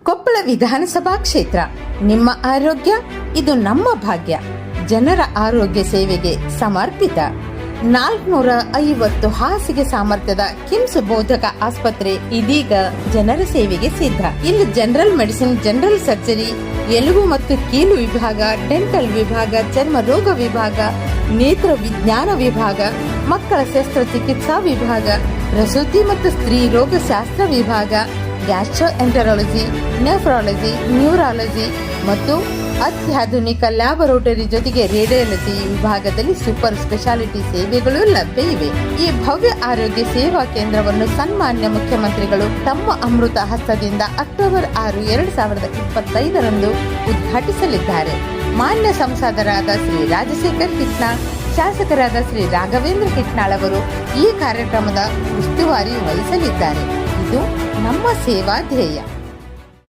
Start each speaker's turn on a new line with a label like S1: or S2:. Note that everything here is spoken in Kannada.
S1: ಕೊಪ್ಪಳ ವಿಧಾನಸಭಾ ಕ್ಷೇತ್ರ. ನಿಮ್ಮ ಆರೋಗ್ಯ ಇದು ನಮ್ಮ ಭಾಗ್ಯ. ಜನರ ಆರೋಗ್ಯ ಸೇವೆಗೆ ಸಮರ್ಪಿತ. 450 ಹಾಸಿಗೆ ಸಾಮರ್ಥ್ಯದ ಕಿಮ್ಸ್ ಬೋಧಕ ಆಸ್ಪತ್ರೆ ಇದೀಗ ಜನರ ಸೇವೆಗೆ ಸಿದ್ಧ. ಇಲ್ಲಿ ಜನರಲ್ ಮೆಡಿಸಿನ್, ಜನರಲ್ ಸರ್ಜರಿ, ಎಲುಬು ಮತ್ತು ಕೀಲು ವಿಭಾಗ, ಡೆಂಟಲ್ ವಿಭಾಗ, ಚರ್ಮ ರೋಗ ವಿಭಾಗ, ನೇತ್ರ ವಿಜ್ಞಾನ ವಿಭಾಗ, ಮಕ್ಕಳ ಶಸ್ತ್ರಚಿಕಿತ್ಸಾ ವಿಭಾಗ, ಪ್ರಸೂತಿ ಮತ್ತು ಸ್ತ್ರೀ ರೋಗ ಶಾಸ್ತ್ರ ವಿಭಾಗ, ಗ್ಯಾಸ್ಟ್ರೋಎಂಟರಾಲಜಿ, ನೆಫ್ರಾಲಜಿ, ನ್ಯೂರಾಲಜಿ ಮತ್ತು ಅತ್ಯಾಧುನಿಕ ಲ್ಯಾಬೊರೇಟರಿ ಜೊತೆಗೆ ರೇಡಿಯಾಲಜಿ ವಿಭಾಗದಲ್ಲಿ ಸೂಪರ್ ಸ್ಪೆಷಾಲಿಟಿ ಸೇವೆಗಳು ಲಭ್ಯ ಇವೆ. ಈ ಭವ್ಯ ಆರೋಗ್ಯ ಸೇವಾ ಕೇಂದ್ರವನ್ನು ಸನ್ಮಾನ್ಯ ಮುಖ್ಯಮಂತ್ರಿಗಳು ತಮ್ಮ ಅಮೃತ ಹಸ್ತದಿಂದ ಅಕ್ಟೋಬರ್ 6, 2025 ಉದ್ಘಾಟಿಸಲಿದ್ದಾರೆ. ಮಾನ್ಯ ಸಂಸದರಾದ ಶ್ರೀ ರಾಜಶೇಖರ್ ಹಿಟ್ನಾಳ್, ಶಾಸಕರಾದ ಶ್ರೀ ರಾಘವೇಂದ್ರ ಹಿಟ್ನಾಳ್ ಅವರು ಈ ಕಾರ್ಯಕ್ರಮದ ಉಸ್ತುವಾರಿ ವಹಿಸಲಿದ್ದಾರೆ. ಇದು ನಮ್ಮ ಸೇವಾ ಧ್ಯೇಯ.